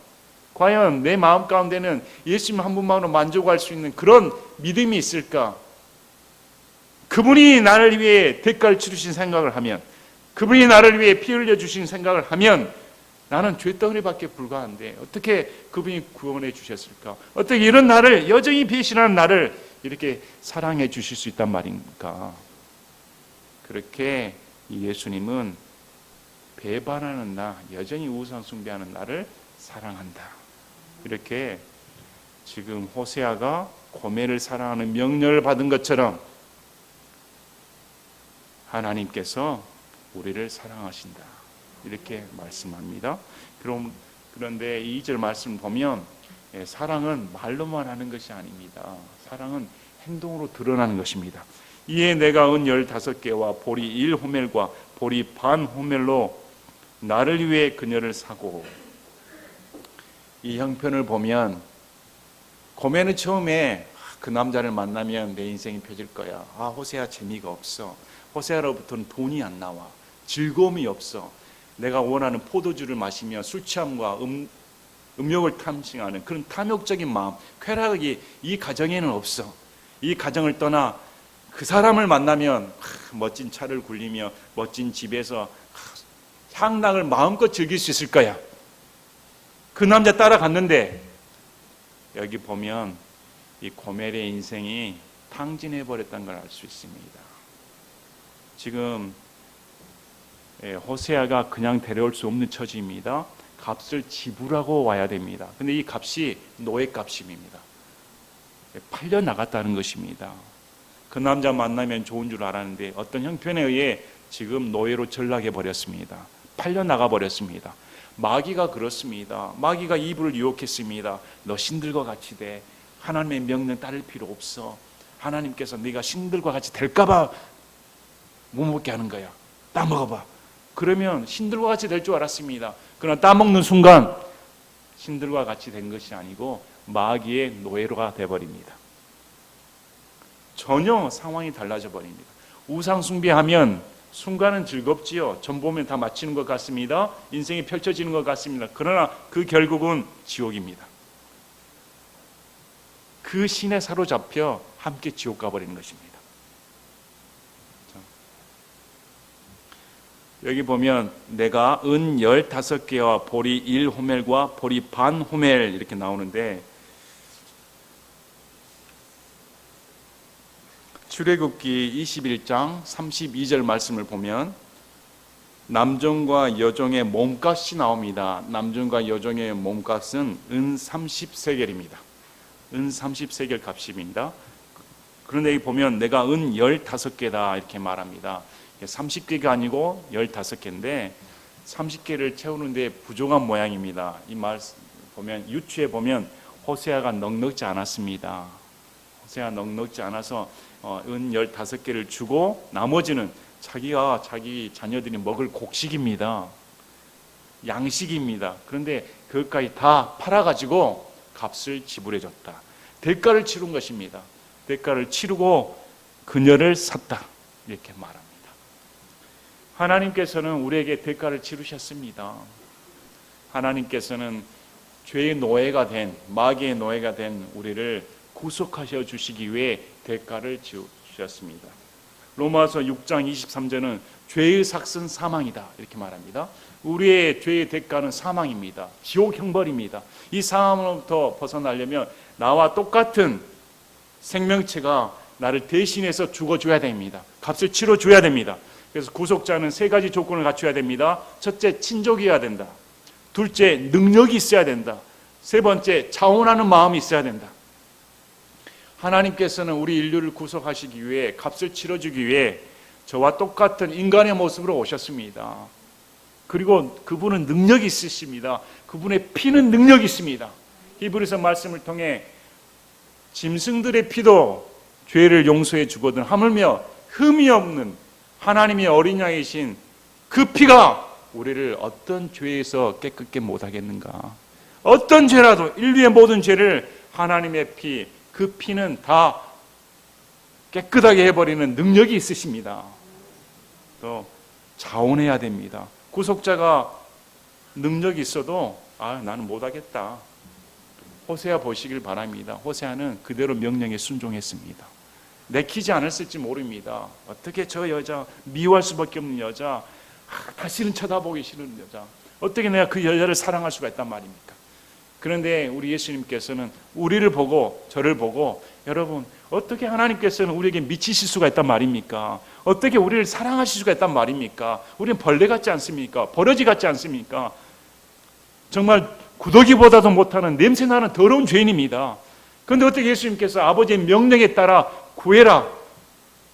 과연 내 마음 가운데는 예수님 한 분만으로 만족할 수 있는 그런 믿음이 있을까? 그분이 나를 위해 대가를 치르신 생각을 하면, 그분이 나를 위해 피 흘려 주신 생각을 하면 나는 죄덩어리밖에 불과한데 어떻게 그분이 구원해 주셨을까? 어떻게 이런 나를, 여전히 배신하는 나를 이렇게 사랑해 주실 수 있단 말입니까? 그렇게 예수님은 배반하는 나, 여전히 우상 숭배하는 나를 사랑한다. 이렇게 지금 호세아가 고멜을 사랑하는 명령을 받은 것처럼 하나님께서 우리를 사랑하신다. 이렇게 말씀합니다. 그런데 2절 말씀 보면 사랑은 말로만 하는 것이 아닙니다. 사랑은 행동으로 드러나는 것입니다. 이에 내가 은 15개와 보리 1호멜과 보리 반 호멜로 나를 위해 그녀를 사고. 이 형편을 보면 고멜은 처음에 그 남자를 만나면 내 인생이 펴질 거야. 호세아 재미가 없어. 호세아로부터는 돈이 안 나와. 즐거움이 없어. 내가 원하는 포도주를 마시며 술 취함과 음욕을 탐싱하는 그런 탐욕적인 마음, 쾌락이 이 가정에는 없어. 이 가정을 떠나 그 사람을 만나면 멋진 차를 굴리며 멋진 집에서 향락을 마음껏 즐길 수 있을 거야. 그 남자 따라갔는데 여기 보면 이 고멜의 인생이 탕진해 버렸다는 걸 알 수 있습니다. 지금 호세아가 그냥 데려올 수 없는 처지입니다. 값을 지불하고 와야 됩니다. 근데 이 값이 노예값입니다. 팔려 나갔다는 것입니다. 그 남자 만나면 좋은 줄 알았는데 어떤 형편에 의해 지금 노예로 전락해 버렸습니다. 팔려 나가 버렸습니다. 마귀가 그렇습니다. 마귀가 이브를 유혹했습니다. 너 신들과 같이 돼. 하나님의 명령 따를 필요 없어. 하나님께서 네가 신들과 같이 될까 봐 못 먹게 하는 거야. 따먹어봐. 그러면 신들과 같이 될 줄 알았습니다. 그러나 따먹는 순간 신들과 같이 된 것이 아니고 마귀의 노예로가 돼버립니다. 전혀 상황이 달라져 버립니다. 우상 숭배하면 순간은 즐겁지요. 전 보면 다 마치는 것 같습니다. 인생이 펼쳐지는 것 같습니다. 그러나 그 결국은 지옥입니다. 그 신에 사로잡혀 함께 지옥 가버리는 것입니다. 여기 보면 내가 은 15개와 보리 1호멜과 보리 반 호멜 이렇게 나오는데 출애굽기 21장 32절 말씀을 보면 남종과 여종의 몸값이 나옵니다. 남종과 여종의 몸값은 은 30세겔입니다. 은 30세겔 값입니다. 그런데 여기 보면 내가 은 15개다 이렇게 말합니다. 30개가 아니고 15개인데 30개를 채우는데 부족한 모양입니다. 이 말 보면 유추해 보면 호세아가 넉넉지 않았습니다. 호세아가 넉넉지 않아서 은 15개를 주고 나머지는 자기가 자기 자녀들이 먹을 곡식입니다. 양식입니다. 그런데 그것까지 다 팔아가지고 값을 지불해줬다. 대가를 치른 것입니다. 대가를 치르고 그녀를 샀다. 이렇게 말합니다. 하나님께서는 우리에게 대가를 치르셨습니다. 하나님께서는 죄의 노예가 된, 마귀의 노예가 된 우리를 구속하셔 주시기 위해 대가를 지으셨습니다. 로마서 6장 23절은 죄의 삭은 사망이다 이렇게 말합니다. 우리의 죄의 대가는 사망입니다. 지옥 형벌입니다. 이 사망으로부터 벗어나려면 나와 똑같은 생명체가 나를 대신해서 죽어줘야 됩니다. 값을 치러줘야 됩니다. 그래서 구속자는 세 가지 조건을 갖춰야 됩니다. 첫째, 친족이어야 된다. 둘째, 능력이 있어야 된다. 세 번째, 자원하는 마음이 있어야 된다. 하나님께서는 우리 인류를 구속하시기 위해, 값을 치러주기 위해 저와 똑같은 인간의 모습으로 오셨습니다. 그리고 그분은 능력이 있으십니다. 그분의 피는 능력이 있습니다. 히브리서 말씀을 통해 짐승들의 피도 죄를 용서해 주거든 하물며 흠이 없는 하나님의 어린 양이신 그 피가 우리를 어떤 죄에서 깨끗게 못하겠는가. 어떤 죄라도, 인류의 모든 죄를 하나님의 피, 그 피는 다 깨끗하게 해버리는 능력이 있으십니다. 또 자원해야 됩니다. 구속자가 능력이 있어도 나는 못하겠다. 호세아 보시길 바랍니다. 호세아는 그대로 명령에 순종했습니다. 내키지 않았을지 모릅니다. 어떻게 저 여자, 미워할 수밖에 없는 여자, 다시는 쳐다보기 싫은 여자, 어떻게 내가 그 여자를 사랑할 수가 있단 말입니까? 그런데 우리 예수님께서는 우리를 보고 저를 보고, 여러분 어떻게 하나님께서는 우리에게 미치실 수가 있단 말입니까? 어떻게 우리를 사랑하실 수가 있단 말입니까? 우리는 벌레 같지 않습니까? 버러지 같지 않습니까? 정말 구더기보다도 못하는 냄새나는 더러운 죄인입니다. 그런데 어떻게 예수님께서 아버지의 명령에 따라 구해라,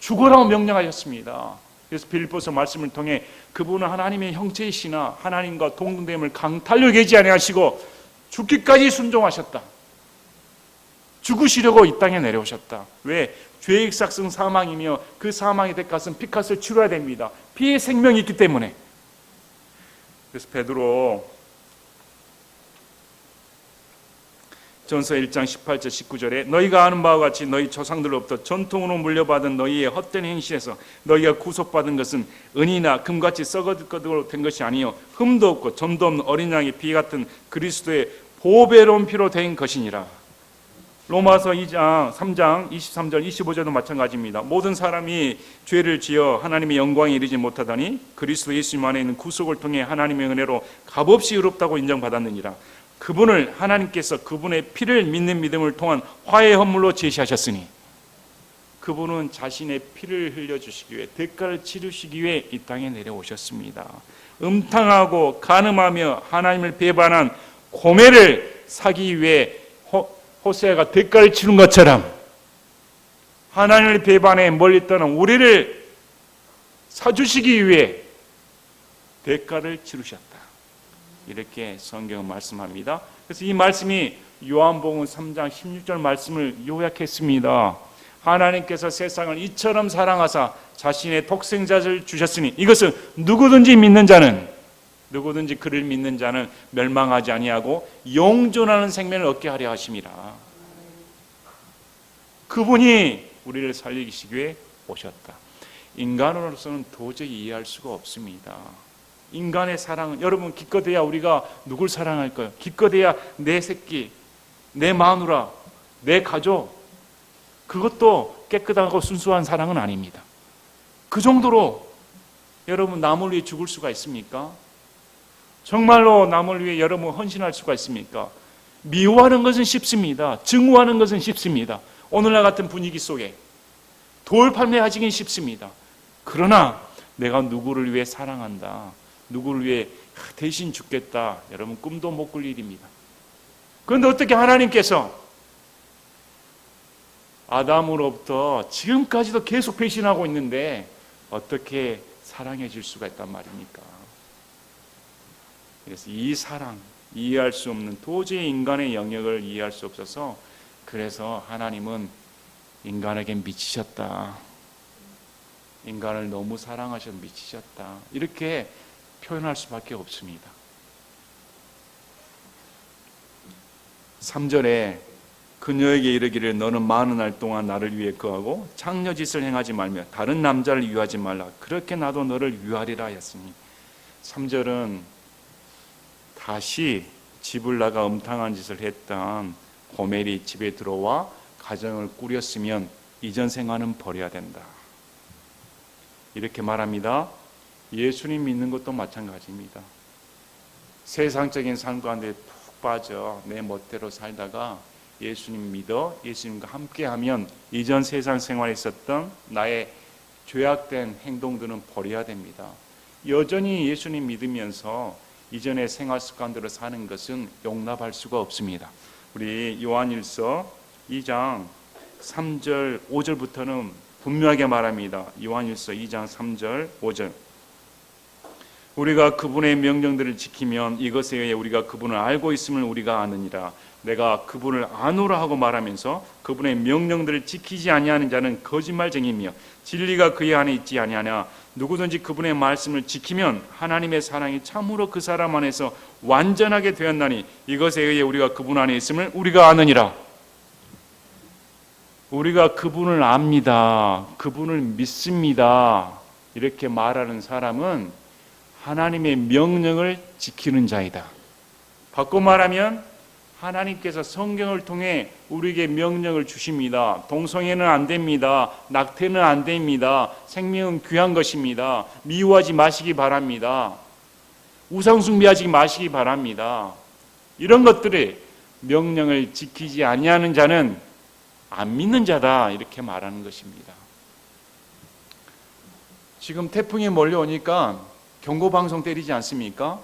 죽어라고 명령하셨습니다. 그래서 빌립보서 말씀을 통해 그분은 하나님의 형체이시나 하나님과 동등됨을 강탈로 여기지 아니하시고 죽기까지 순종하셨다. 죽으시려고 이 땅에 내려오셨다. 왜? 죄의 삭은 사망이며 그 사망의 대가는 피값을 치러야 됩니다. 피의 생명이 있기 때문에. 그래서 베드로 전서 1장 18절 19절에 너희가 아는 바와 같이 너희 조상들로부터 전통으로 물려받은 너희의 헛된 행실에서 너희가 구속받은 것은 은이나 금같이 썩어들거든 된 것이 아니요 흠도 없고 점도 없는 어린 양의 피 같은 그리스도의 보배로운 피로 된 것이니라. 로마서 2장 3장 23절 25절도 마찬가지입니다. 모든 사람이 죄를 지어 하나님의 영광에 이르지 못하다니 그리스도 예수님 안에 있는 구속을 통해 하나님의 은혜로 값없이 의롭다고 인정받았느니라. 그분을 하나님께서 그분의 피를 믿는 믿음을 통한 화해 헌물로 제시하셨으니 그분은 자신의 피를 흘려주시기 위해 대가를 치르시기 위해 이 땅에 내려오셨습니다. 음탕하고 간음하며 하나님을 배반한 고멜을 사기 위해 호세아가 대가를 치른 것처럼 하나님을 배반해 멀리 떠난 우리를 사주시기 위해 대가를 치르셨다. 이렇게 성경은 말씀합니다. 그래서 이 말씀이 요한복음 3장 16절 말씀을 요약했습니다. 하나님께서 세상을 이처럼 사랑하사 자신의 독생자를 주셨으니 이것은 누구든지 그를 믿는 자는 멸망하지 아니하고 영존하는 생명을 얻게 하려 하심이라. 그분이 우리를 살리시기 위해 오셨다. 인간으로서는 도저히 이해할 수가 없습니다. 인간의 사랑은, 여러분 기껏해야 우리가 누굴 사랑할까요? 기껏해야 내 새끼, 내 마누라, 내 가족, 그것도 깨끗하고 순수한 사랑은 아닙니다. 그 정도로 여러분 남을 위해 죽을 수가 있습니까? 정말로 남을 위해 여러분 헌신할 수가 있습니까? 미워하는 것은 쉽습니다. 증오하는 것은 쉽습니다. 오늘날 같은 분위기 속에 돌팔매하기는 쉽습니다. 그러나 내가 누구를 위해 사랑한다, 누구를 위해 대신 죽겠다, 여러분 꿈도 못 꿀 일입니다. 그런데 어떻게 하나님께서 아담으로부터 지금까지도 계속 배신하고 있는데 어떻게 사랑해 줄 수가 있단 말입니까? 그래서 이 사랑, 이해할 수 없는, 도저히 인간의 영역을 이해할 수 없어서 그래서 하나님은 인간에게 미치셨다, 인간을 너무 사랑하셔서 미치셨다, 이렇게 표현할 수밖에 없습니다. 3절에 그녀에게 이르기를 너는 많은 날 동안 나를 위해 거하고 창녀짓을 행하지 말며 다른 남자를 유하지 말라. 그렇게 나도 너를 유하리라 하였으니 3절은 다시 집을 나가 음탕한 짓을 했던 고멜이 집에 들어와 가정을 꾸렸으면 이전 생활은 버려야 된다. 이렇게 말합니다. 예수님 믿는 것도 마찬가지입니다. 세상적인 삶 가운데 푹 빠져 내 멋대로 살다가 예수님 믿어 예수님과 함께하면 이전 세상 생활에 있었던 나의 죄악된 행동들은 버려야 됩니다. 여전히 예수님 믿으면서 이전의 생활 습관대로 사는 것은 용납할 수가 없습니다. 우리 요한일서 2장 3절 5절부터는 분명하게 말합니다. 요한일서 2장 3절 5절. 우리가 그분의 명령들을 지키면 이것에 의해 우리가 그분을 알고 있음을 우리가 아느니라. 내가 그분을 아노라 하고 말하면서 그분의 명령들을 지키지 아니하는 자는 거짓말쟁이며 진리가 그의 안에 있지 아니하냐. 누구든지 그분의 말씀을 지키면 하나님의 사랑이 참으로 그 사람 안에서 완전하게 되었나니 이것에 의해 우리가 그분 안에 있음을 우리가 아느니라. 우리가 그분을 압니다. 그분을 믿습니다. 이렇게 말하는 사람은 하나님의 명령을 지키는 자이다. 바꿔 말하면 하나님께서 성경을 통해 우리에게 명령을 주십니다. 동성애는 안 됩니다. 낙태는 안 됩니다. 생명은 귀한 것입니다. 미워하지 마시기 바랍니다. 우상숭배하지 마시기 바랍니다. 이런 것들의 명령을 지키지 아니하는 자는 안 믿는 자다, 이렇게 말하는 것입니다. 지금 태풍이 몰려오니까 경고방송 때리지 않습니까?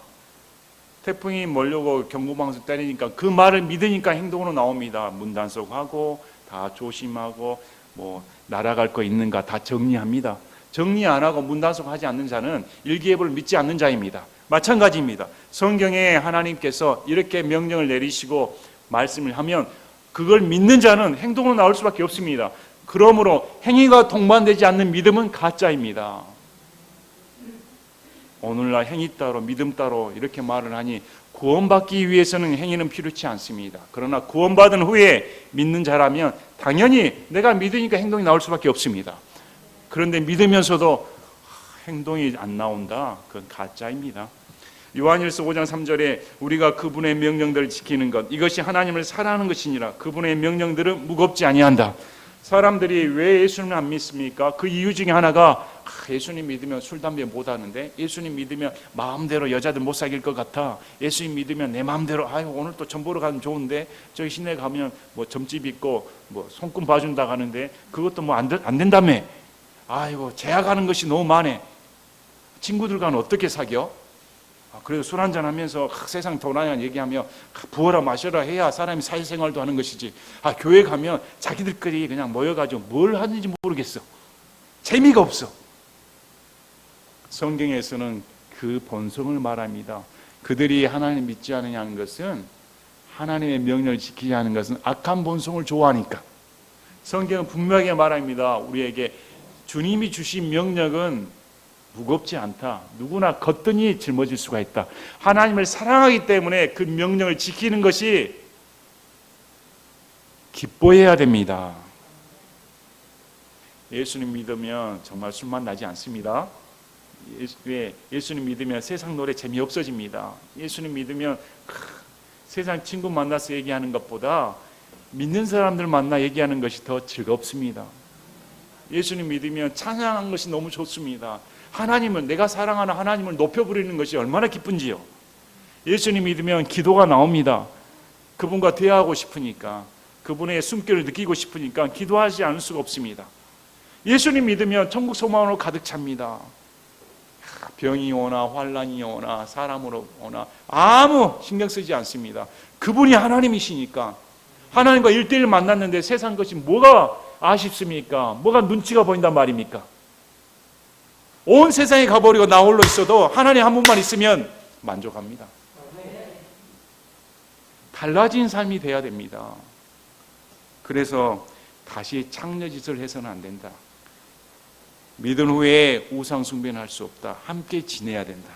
태풍이 몰려오고 경고방송 때리니까 그 말을 믿으니까 행동으로 나옵니다. 문단속하고 다 조심하고 뭐 날아갈 거 있는가 다 정리합니다. 정리 안 하고 문단속하지 않는 자는 일기예보를 믿지 않는 자입니다. 마찬가지입니다. 성경에 하나님께서 이렇게 명령을 내리시고 말씀을 하면 그걸 믿는 자는 행동으로 나올 수밖에 없습니다. 그러므로 행위가 동반되지 않는 믿음은 가짜입니다. 오늘날 행위 따로 믿음 따로 이렇게 말을 하니 구원받기 위해서는 행위는 필요치 않습니다. 그러나 구원받은 후에 믿는 자라면 당연히 내가 믿으니까 행동이 나올 수밖에 없습니다. 그런데 믿으면서도 행동이 안 나온다? 그건 가짜입니다. 요한일서 5장 3절에 우리가 그분의 명령들을 지키는 것, 이것이 하나님을 사랑하는 것이니라. 그분의 명령들은 무겁지 아니한다. 사람들이 왜 예수님을 안 믿습니까? 그 이유 중에 하나가 예수님 믿으면 술, 담배 못 하는데, 예수님 믿으면 마음대로 여자들 못 사귈 것 같아, 예수님 믿으면 내 마음대로 오늘 또 점 보러 가면 좋은데 저기 시내 가면 뭐 점집 있고 뭐 손금 봐준다 하는데 그것도 뭐 안 된다며. 아이고 제약하는 것이 너무 많네. 친구들과는 어떻게 사겨? 그래도 술 한잔 하면서 세상 도난이란 얘기하며 부어라 마셔라 해야 사람이 사회생활도 하는 것이지. 교회 가면 자기들끼리 그냥 모여가지고 뭘 하는지 모르겠어. 재미가 없어. 성경에서는 그 본성을 말합니다. 그들이 하나님 믿지 않느냐는 것은, 하나님의 명령을 지키지 않는 것은 악한 본성을 좋아하니까. 성경은 분명하게 말합니다. 우리에게 주님이 주신 명령은 무겁지 않다. 누구나 거뜬히 짊어질 수가 있다. 하나님을 사랑하기 때문에 그 명령을 지키는 것이 기뻐해야 됩니다. 예수님 믿으면 정말 술만 나지 않습니다. 예수님 믿으면 세상 노래 재미없어집니다. 예수님 믿으면 세상 친구 만나서 얘기하는 것보다 믿는 사람들 만나 얘기하는 것이 더 즐겁습니다. 예수님 믿으면 찬양하는 것이 너무 좋습니다. 하나님을, 내가 사랑하는 하나님을 높여 부리는 것이 얼마나 기쁜지요. 예수님 믿으면 기도가 나옵니다. 그분과 대화하고 싶으니까, 그분의 숨결을 느끼고 싶으니까 기도하지 않을 수가 없습니다. 예수님 믿으면 천국 소망으로 가득 찹니다. 병이 오나 환난이 오나 사람으로 오나 아무 신경 쓰지 않습니다. 그분이 하나님이시니까. 하나님과 1대1 만났는데 세상 것이 뭐가 아쉽습니까? 뭐가 눈치가 보인단 말입니까? 온 세상에 가버리고 나 홀로 있어도 하나님 한 분만 있으면 만족합니다. 달라진 삶이 돼야 됩니다. 그래서 다시 창녀짓을 해서는 안 된다. 믿은 후에 우상 숭배는 할 수 없다. 함께 지내야 된다.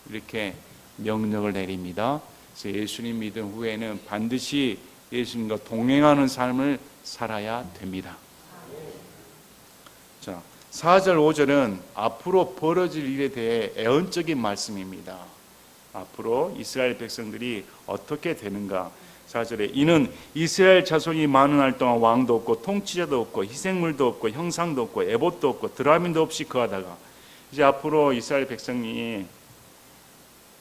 이렇게 명령을 내립니다. 그래서 예수님 믿은 후에는 반드시 예수님과 동행하는 삶을 살아야 됩니다. 자, 4절 5절은 앞으로 벌어질 일에 대해 애언적인 말씀입니다. 앞으로 이스라엘 백성들이 어떻게 되는가. 4절에 이는 이스라엘 자손이 많은 날 동안 왕도 없고 통치자도 없고 희생물도 없고 형상도 없고 에봇도 없고 드라민도 없이 거하다가 이제 앞으로 이스라엘 백성이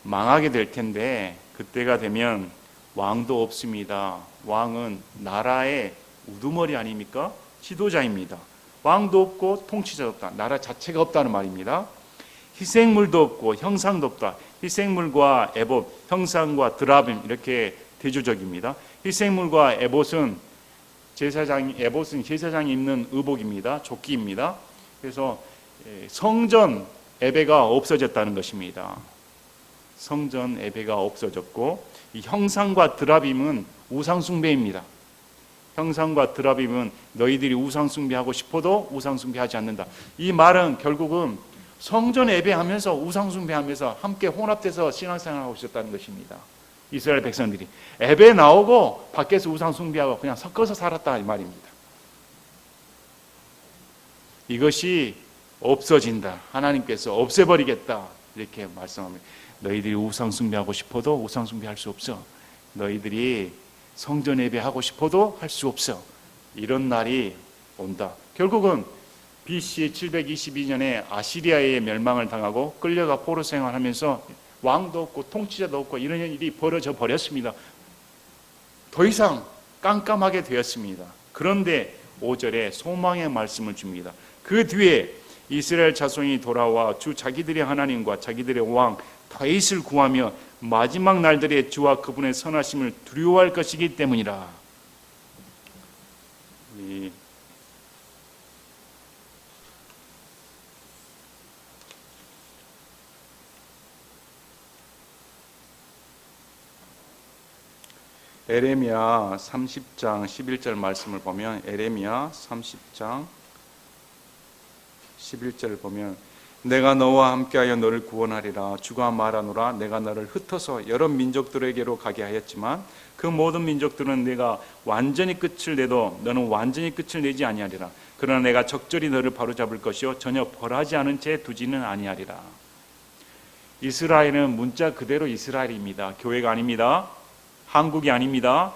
망하게 될 텐데 그때가 되면 왕도 없습니다. 왕은 나라의 우두머리 아닙니까? 지도자입니다. 왕도 없고 통치자도 없다. 나라 자체가 없다는 말입니다. 희생물도 없고 형상도 없다. 희생물과 에봇, 형상과 드라빔 이렇게 대조적입니다. 희생물과 에봇은 제사장이 입는 의복입니다. 조끼입니다. 그래서 성전 예배가 없어졌다는 것입니다. 성전 예배가 없어졌고 이 형상과 드라빔은 우상 숭배입니다. 형상과 드라빔은 너희들이 우상 숭배하고 싶어도 우상 숭배하지 않는다. 이 말은 결국은 성전 예배하면서 우상 숭배하면서 함께 혼합돼서 신앙생활하고 있었다는 것입니다. 이스라엘 백성들이 예배 나오고 밖에서 우상 숭배하고 그냥 섞어서 살았다 이 말입니다. 이것이 없어진다. 하나님께서 없애버리겠다 이렇게 말씀합니다. 너희들이 우상 숭배하고 싶어도 우상 숭배할 수 없어. 너희들이 성전 예배하고 싶어도 할 수 없어. 이런 날이 온다. 결국은 BC 722년에 아시리아의 멸망을 당하고 끌려가 포로 생활하면서 왕도 없고 통치자도 없고 이런 일이 벌어져 버렸습니다. 더 이상 깜깜하게 되었습니다. 그런데 5절에 소망의 말씀을 줍니다. 그 뒤에 이스라엘 자손이 돌아와 주 자기들의 하나님과 자기들의 왕 다윗을 구하며 마지막 날들의 주와 그분의 선하심을 두려워할 것이기 때문이라. 에레미야 30장 11절 말씀을 보면 에레미야 30장 11절을 보면 내가 너와 함께하여 너를 구원하리라. 주가 말하노라. 내가 너를 흩어서 여러 민족들에게로 가게 하였지만 그 모든 민족들은 내가 완전히 끝을 내도 너는 완전히 끝을 내지 아니하리라. 그러나 내가 적절히 너를 바로잡을 것이요 전혀 벌하지 않은 채 두지는 아니하리라. 이스라엘은 문자 그대로 이스라엘입니다. 교회가 아닙니다. 한국이 아닙니다.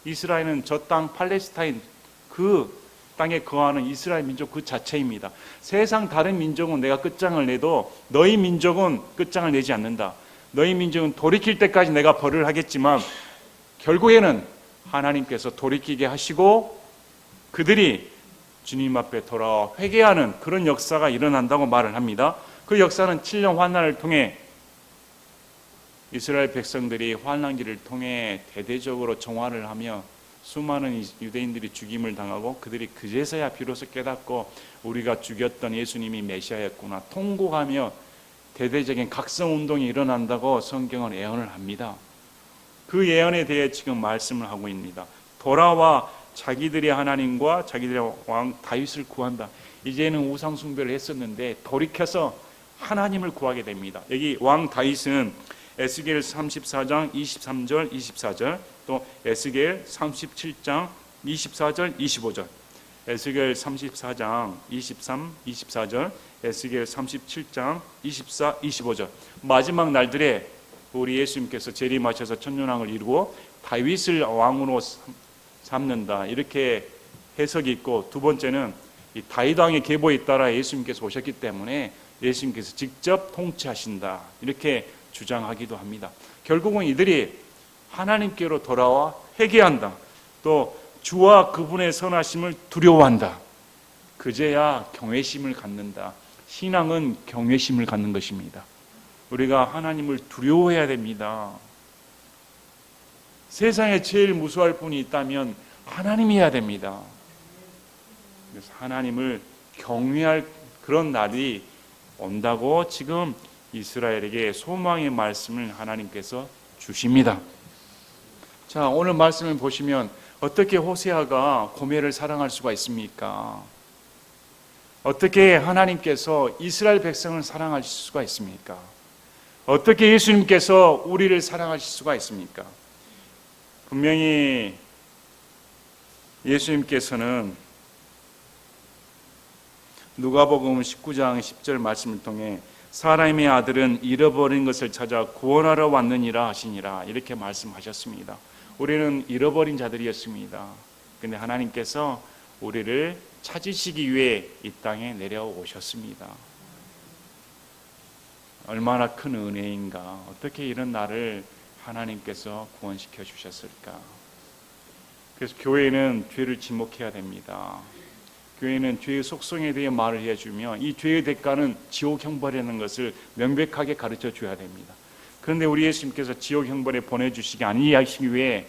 이스라엘은 저 땅 팔레스타인 그 땅에 거하는 이스라엘 민족 그 자체입니다. 세상 다른 민족은 내가 끝장을 내도 너희 민족은 끝장을 내지 않는다. 너희 민족은 돌이킬 때까지 내가 벌을 하겠지만 결국에는 하나님께서 돌이키게 하시고 그들이 주님 앞에 돌아와 회개하는 그런 역사가 일어난다고 말을 합니다. 그 역사는 7년 환난을 통해 이스라엘 백성들이 환난기를 통해 대대적으로 정화를 하며 수많은 유대인들이 죽임을 당하고 그들이 그제서야 비로소 깨닫고 우리가 죽였던 예수님이 메시아였구나 통곡하며 대대적인 각성운동이 일어난다고 성경은 예언을 합니다. 그 예언에 대해 지금 말씀을 하고 있습니다. 돌아와 자기들의 하나님과 자기들의 왕 다윗을 구한다. 이제는 우상 숭배를 했었는데 돌이켜서 하나님을 구하게 됩니다. 여기 왕 다윗은 에스겔 34장 23절 24절 또 에스겔 37장 24절 25절 에스겔 34장 23, 24절 에스겔 37장 24, 25절 마지막 날들에 우리 예수님께서 재림하셔서 천년왕을 이루고 다윗을 왕으로 삼는다 이렇게 해석이 있고 두 번째는 이 다윗 왕의 계보에 따라 예수님께서 오셨기 때문에 예수님께서 직접 통치하신다 이렇게 주장하기도 합니다. 결국은 이들이 하나님께로 돌아와 회개한다. 또 주와 그분의 선하심을 두려워한다. 그제야 경외심을 갖는다. 신앙은 경외심을 갖는 것입니다. 우리가 하나님을 두려워해야 됩니다. 세상에 제일 무서워할 분이 있다면 하나님이어야 됩니다. 그래서 하나님을 경외할 그런 날이 온다고 지금 이스라엘에게 소망의 말씀을 하나님께서 주십니다. 자, 오늘 말씀을 보시면 어떻게 호세아가 고멜을 사랑할 수가 있습니까? 어떻게 하나님께서 이스라엘 백성을 사랑하실 수가 있습니까? 어떻게 예수님께서 우리를 사랑하실 수가 있습니까? 분명히 예수님께서는 누가복음 19장 10절 말씀을 통해 사람의 아들은 잃어버린 것을 찾아 구원하러 왔느니라 하시니라 이렇게 말씀하셨습니다. 우리는 잃어버린 자들이었습니다. 근데 하나님께서 우리를 찾으시기 위해 이 땅에 내려오셨습니다. 얼마나 큰 은혜인가. 어떻게 이런 나를 하나님께서 구원시켜 주셨을까. 그래서 교회는 죄를 지목해야 됩니다. 교회는 죄의 속성에 대해 말을 해주며 이 죄의 대가는 지옥 형벌이라는 것을 명백하게 가르쳐 줘야 됩니다. 그런데 우리 예수님께서 지옥 형벌에 보내주시기 아니하시기 위해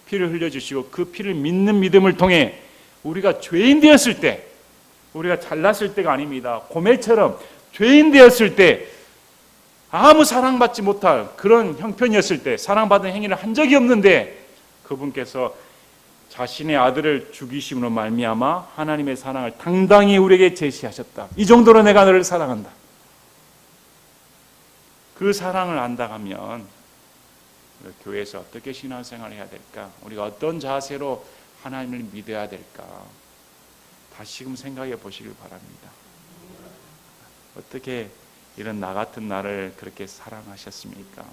피를 흘려주시고 그 피를 믿는 믿음을 통해 우리가 죄인 되었을 때, 우리가 잘났을 때가 아닙니다. 고멜처럼 죄인 되었을 때, 아무 사랑받지 못할 그런 형편이었을 때, 사랑받은 행위를 한 적이 없는데 그분께서 자신의 아들을 죽이심으로 말미암아 하나님의 사랑을 당당히 우리에게 제시하셨다. 이 정도로 내가 너를 사랑한다. 그 사랑을 안다하면 교회에서 어떻게 신앙생활을 해야 될까? 우리가 어떤 자세로 하나님을 믿어야 될까? 다시금 생각해 보시길 바랍니다. 어떻게 이런 나 같은 나를 그렇게 사랑하셨습니까?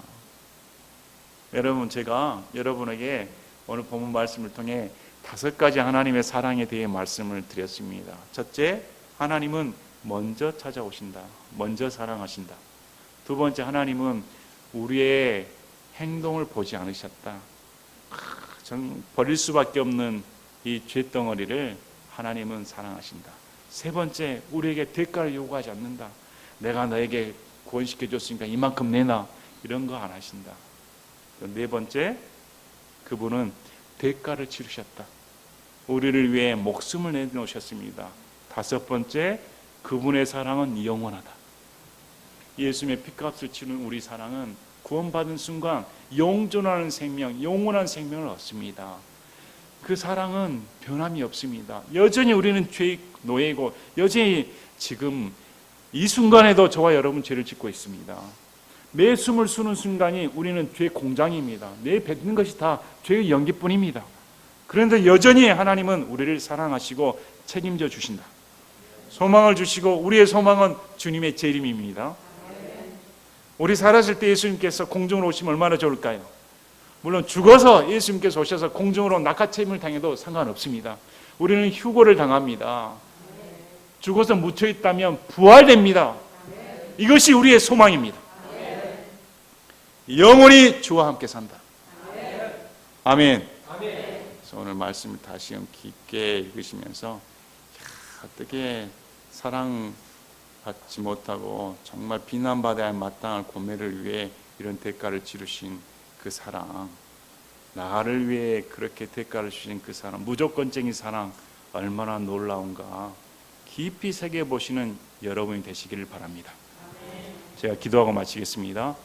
여러분, 제가 여러분에게 오늘 본문 말씀을 통해 5가지 하나님의 사랑에 대해 말씀을 드렸습니다. 첫째, 하나님은 먼저 찾아오신다. 먼저 사랑하신다. 두 번째, 하나님은 우리의 행동을 보지 않으셨다. 버릴 수밖에 없는 이 죄덩어리를 하나님은 사랑하신다. 세 번째, 우리에게 대가를 요구하지 않는다. 내가 너에게 구원시켜 줬으니까 이만큼 내놔. 이런 거 안 하신다. 네 번째, 그분은 대가를 치르셨다. 우리를 위해 목숨을 내놓으셨습니다. 다섯 번째, 그분의 사랑은 영원하다. 예수님의 피값을 치른 우리 사랑은 구원받은 순간 영존하는 생명, 영원한 생명을 얻습니다. 그 사랑은 변함이 없습니다. 여전히 우리는 죄의 노예이고 여전히 지금 이 순간에도 저와 여러분 죄를 짓고 있습니다. 매 숨을 쉬는 순간이 우리는 죄 공장입니다. 내 뱉는 것이 다 죄의 연기뿐입니다. 그런데 여전히 하나님은 우리를 사랑하시고 책임져 주신다. 소망을 주시고 우리의 소망은 주님의 재림입니다. 우리 살았을 때 예수님께서 공중으로 오시면 얼마나 좋을까요? 물론 죽어서 예수님께서 오셔서 공중으로 낙하체임을 당해도 상관없습니다. 우리는 휴고를 당합니다. 죽어서 묻혀있다면 부활됩니다. 이것이 우리의 소망입니다. 영원히 주와 함께 산다. 아멘. 그래서 오늘 말씀을 다시 좀 깊게 읽으시면서 어떻게 사랑받지 못하고 정말 비난받아야 할 마땅한 고뇌를 위해 이런 대가를 치르신 그 사랑, 나를 위해 그렇게 대가를 주신 그 사랑, 무조건적인 사랑 얼마나 놀라운가 깊이 새겨보시는 여러분이 되시기를 바랍니다. 제가 기도하고 마치겠습니다.